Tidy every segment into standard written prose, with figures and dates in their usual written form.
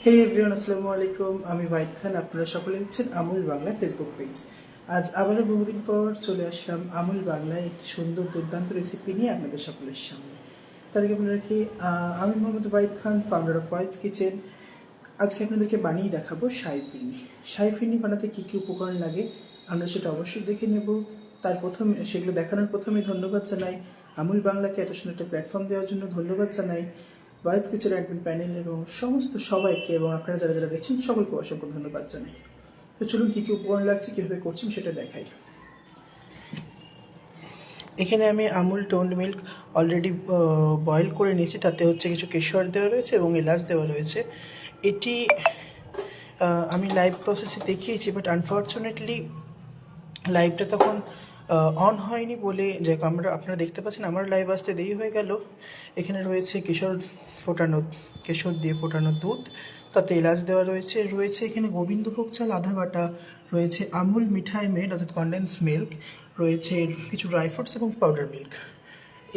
হে everyone, আসসালামু আলাইকুম। আমি ওয়াহিদ খান। আপনারা সকলে দেখছেন আমুল বাংলা ফেসবুক পেজ। আজ আবারও বহুদিন পর চলে আসলাম আমুল বাংলায় একটি সুন্দর দুর্দান্ত রেসিপি নিয়ে আপনাদের সকলের সামনে। তার আগে বলে রাখি, আমি মোহাম্মদ ওয়াহিদ খান, ফাউন্ডার অফ ওয়াহিদ কিচেন। আজকে আপনাদেরকে বানিয়ে দেখাবো শাহী ফিরনি। শাহী ফিরনি বানাতে কী কী উপকরণ লাগে আমরা সেটা অবশ্যই দেখে নেব। সেগুলো দেখানোর প্রথমেই ধন্যবাদ জানাই আমুল বাংলাকে, এত সুন্দর একটা প্ল্যাটফর্ম দেওয়ার জন্য ধন্যবাদ জানাই ওয়াহিদ কিচেন অ্যাডমিন প্যানেল এবং সমস্ত সবাইকে, এবং আপনারা যারা যারা দেখছেন সকলকে অসংখ্য ধন্যবাদ জানাই। তো চলুন কী কী উপকরণ লাগছে, কীভাবে করছি সেটা দেখাই। এখানে আমি Amul toned milk already boil করে নিয়েছি, তাতে হচ্ছে কিছু কেশর দেওয়া রয়েছে এবং এলাচ দেওয়া রয়েছে। এটি আমি লাইভ প্রসেসে দেখিয়েছি, বাট আনফর্চুনেটলি লাইভটা তখন অন হয়নি বলে যে আপনারা দেখতে পাচ্ছেন আমার লাইভ আসতে দেরি হয়ে গেল। এখানে রয়েছে কেশর দিয়ে ফোটানো দুধ, তাতে এলাচ দেওয়া রয়েছে এখানে গোবিন্দভোগ চাল আধা বাটা, রয়েছে আমুল মিঠাই মেড অর্থাৎ কনডেন্স মিল্ক, রয়েছে কিছু ড্রাই ফ্রুটস এবং পাউডার মিল্ক।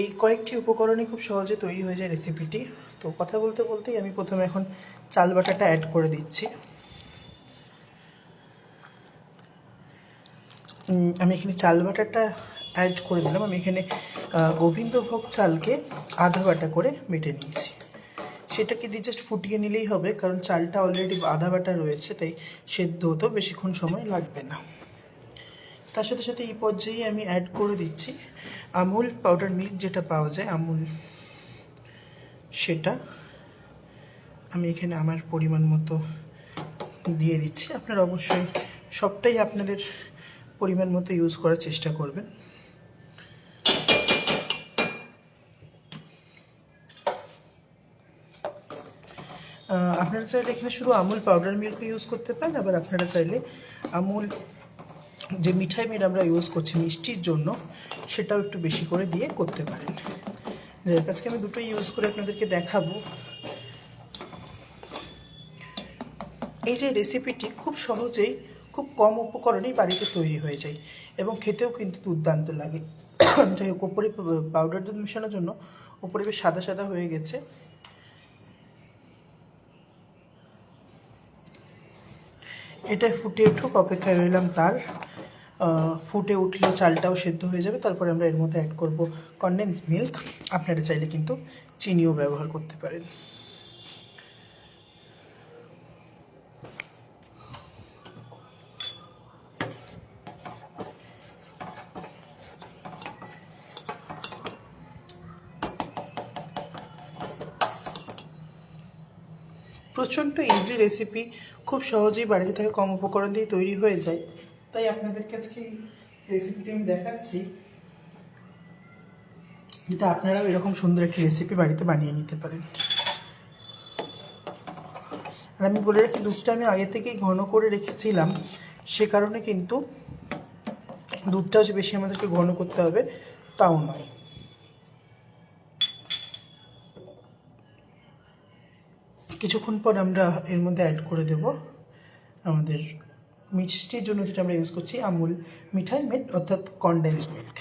এই কয়েকটি উপকরণে খুব সহজে তৈরি হয়ে যায় রেসিপিটি। তো কথা বলতে বলতেই আমি প্রথমে এখন চাল বাটাটা অ্যাড করে দিচ্ছি। আমি এখানে চাল বাটাটা অ্যাড করে দিলাম। আমি এখানে গোবিন্দভোগ চালকে আধা বাটা করে বেটে নিয়েছি। সেটাকে দিয়ে জাস্ট ফুটিয়ে নিলেই হবে, কারণ চালটা অলরেডি আধা বাটা রয়েছে, তাই সেদ্ধ হতেও বেশিক্ষণ সময় লাগবে না। তার সাথে সাথে এই পর্যায়ে আমি অ্যাড করে দিচ্ছি আমুল পাউডার মিল্ক, যেটা পাওয়া যায় আমুল, সেটা আমি এখানে আমার পরিমাণ মতো দিয়ে দিচ্ছি। আপনারা অবশ্যই সবটাই আপনাদের পরিমাণ মতো ইউজ করার চেষ্টা করবেন। আপনারা চাইলে এখানে শুধু আমুল পাউডার মিল্ক ইউজ করতে পারেন, আবার আপনারা চাইলে আমুল যে মিঠাই মেড আমরা ইউজ করছি মিষ্টির জন্য, সেটাও একটু বেশি করে দিয়ে করতে পারেন। যার কাছে আমি দুটোই ইউজ করে আপনাদেরকে দেখাবো। এই যে রেসিপিটি খুব সহজেই খুব কম উপকরণেই বাড়িতে তৈরি হয়ে যায় এবং খেতেও কিন্তু দুর্দান্ত লাগে। যাই হোক, ওপরে পাউডার দুধ মেশানোর জন্য ওপরে বেশ সাদা সাদা হয়ে গেছে। এটা ফুটে উঠুক, অপেক্ষায় রইলাম তার। ফুটে উঠলে চালটাও সেদ্ধ হয়ে যাবে। তারপরে আমরা এর মধ্যে অ্যাড করব কনডেন্স মিল্ক। আপনারা চাইলে কিন্তু চিনিও ব্যবহার করতে পারেন। প্রচণ্ড ইজি রেসিপি, খুব সহজেই বাড়িতে থেকে কম উপকরণ দিয়ে তৈরি হয়ে যায়। তাই আপনাদেরকে আজকে এই রেসিপিটি আমি দেখাচ্ছি, যাতে আপনারাও এরকম সুন্দর একটি রেসিপি বাড়িতে বানিয়ে নিতে পারেন। আর আমি বলে রাখি, দুধটা আমি আগে থেকেই ঘন করে রেখেছিলাম, সে কারণে কিন্তু দুধটাও যে বেশি আমাদেরকে ঘন করতে হবে তাও নয়। কিছুক্ষণ পর আমরা এর মধ্যে অ্যাড করে দেব আমাদের মিষ্টির জন্য যেটা আমরা ইউজ করছি আমুল মিঠাই মেড অর্থাৎ কনডেন্স মিল্ক।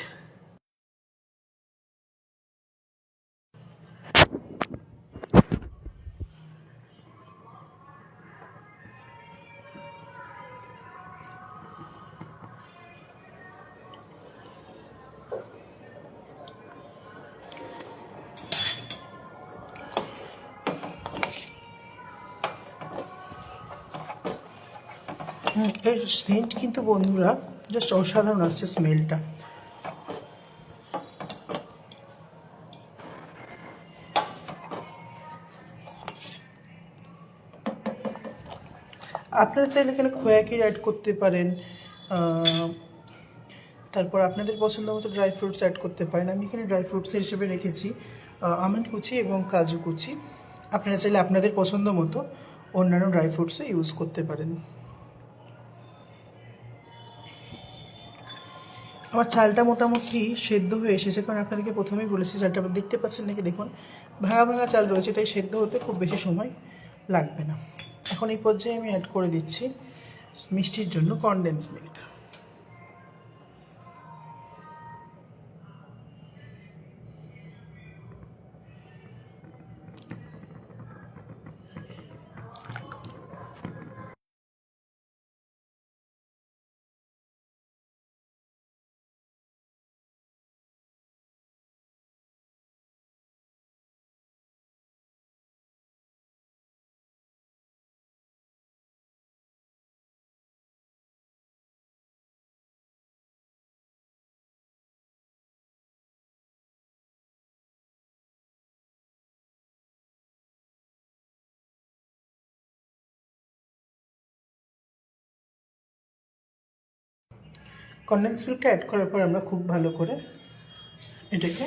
এর সেন্ট কিন্তু বন্ধুরা জাস্ট অসাধারণ আসছে স্মেলটা। আপনারা চাইলে এখানে খোয়া ক্ষীর অ্যাড করতে পারেন, তারপর আপনাদের পছন্দ মতো ড্রাই ফ্রুটস অ্যাড করতে পারেন। আমি এখানে ড্রাই ফ্রুটসের হিসেবে রেখেছি আমন্ড কুচি এবং কাজু কুচি। আপনারা চাইলে আপনাদের পছন্দ মতো অন্যান্য ড্রাই ফ্রুটসও ইউজ করতে পারেন। আমার চালটা মোটামুটি সেদ্ধ হয়ে এসেছে, কারণ আপনাদেরকে প্রথমেই বলেছি চালটা আপনারা দেখতে পাচ্ছেন নাকি দেখুন, ভাঙা ভাঙা চাল রয়েছে, তাই সেদ্ধ হতে খুব বেশি সময় লাগবে না। এখন এই পর্যায়ে আমি অ্যাড করে দিচ্ছি মিষ্টির জন্য কনডেন্স মিল্ক। কনডেন্স মিল্কটা অ্যাড করার পর আমরা খুব ভালো করে এটাকে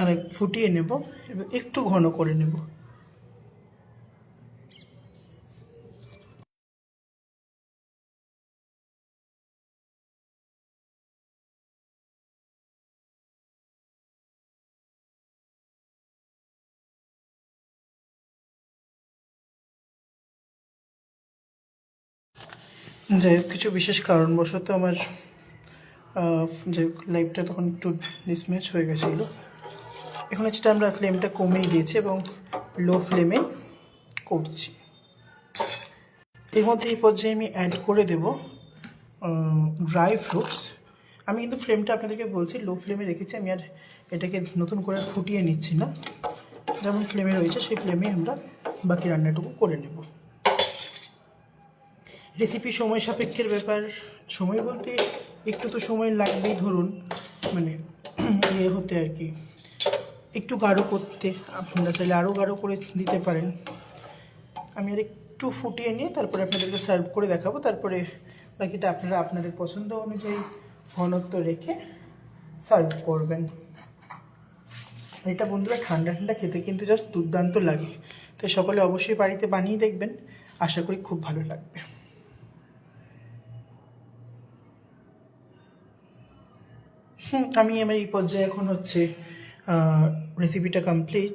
আরেক ফুটিয়ে নেব এবং একটু ঘন করে নেব। যাই হোক, কিছু বিশেষ কারণবশত আমার যে লাইভটা তখন একটু মিসম্যাচ হয়ে গেছিলো। এখন যেটা আমরা ফ্লেমটা কমিয়ে দিয়েছি এবং লো ফ্লেমে করছি। এর মধ্যে এই পর্যায়ে আমি অ্যাড করে দেব ড্রাই ফ্রুটস। আমি কিন্তু ফ্লেমটা আপনাদেরকে বলছি লো ফ্লেমে রেখেছি, আমি আর এটাকে নতুন করে ফুটিয়ে নিচ্ছি না। যেমন ফ্লেমে রয়েছে সেই ফ্লেমে আমরা বাকি রান্নাটুকু করে নেব। রেসিপি সময় সাপেক্ষের ব্যাপার, সময় বলতে একটু তো সময় লাগবেই, ধরুন মানে ইয়ে হতে আর কি, একটু গাঢ় করতে আপনারা চাইলে আরও গাঢ় করে দিতে পারেন। আমি আর একটু ফুটিয়ে নিয়ে তারপরে আপনাদেরকে সার্ভ করে দেখাবো, তারপরে বাকিটা আপনারা আপনাদের পছন্দ অনুযায়ী ঘনত্ব রেখে সার্ভ করবেন। এটা বন্ধুরা ঠান্ডা ঠান্ডা খেতে কিন্তু জাস্ট দুর্দান্ত লাগে, তাই সকলে অবশ্যই বাড়িতে বানিয়ে দেখবেন, আশা করি খুব ভালো লাগবে। আমি আমার এই পর্যায়ে এখন হচ্ছে রেসিপিটা কমপ্লিট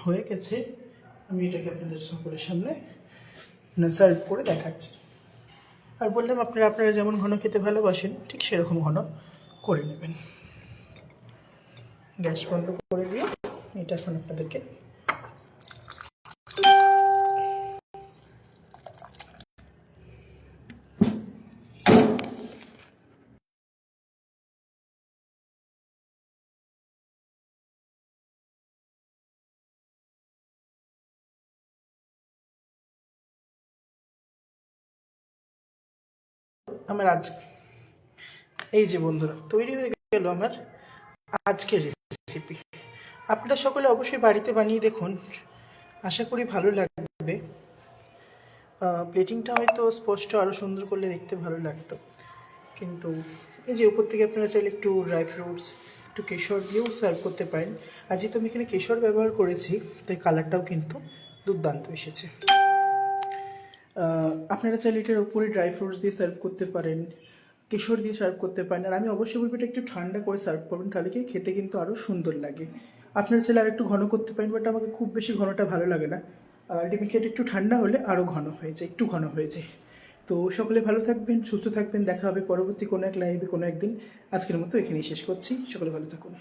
হয়ে গেছে, আমি এটাকে আপনাদের সকলের সামনে সার্ভ করে দেখাচ্ছি। আর বললাম আপনারা যেমন ঘন খেতে ভালোবাসেন ঠিক সেরকম ঘন করে নেবেন। গ্যাস বন্ধ করে দিয়ে এটা এখন আপনাদেরকে আমার এই যে বন্ধুরা তৈরি হয়ে গেল আমার আজকের রেসিপি। আপনারা সকলে অবশ্যই বাড়িতে বানিয়ে দেখুন, আশা করি ভালো লাগবে। প্লেটিংটা হয়তো স্পষ্ট আরও সুন্দর করলে দেখতে ভালো লাগতো, কিন্তু এই যে উপর থেকে আপনারা চাইলে একটু ড্রাই ফ্রুটস, একটু কেশর দিয়েও সার্ভ করতে পারেন। আর যেহেতু আমি এখানে কেশর ব্যবহার করেছি তাই কালারটাও কিন্তু দুর্দান্ত এসেছে। আপনারা চাইলে এটার উপরে ড্রাই ফ্রুটস দিয়ে সার্ভ করতে পারেন, কেশর দিয়ে সার্ভ করতে পারেন। আর আমি অবশ্যই বলবো এটা একটু ঠান্ডা করে সার্ভ করবেন, তাহলে কি খেতে কিন্তু আরও সুন্দর লাগে। আপনারা চাইলে আর একটু ঘন করতে পারেন, বাট আমাকে খুব বেশি ঘনটা ভালো লাগে না। আলটিমেটলি এটা একটু ঠান্ডা হলে আরও ঘন হয়ে যায়, একটু ঘন হয়ে যায়। তো সকলে ভালো থাকবেন, সুস্থ থাকবেন, দেখা হবে পরবর্তী কোনো এক লাইভে কোনো একদিন। আজকের মতো এখানেই শেষ করছি, সকলে ভালো থাকুন।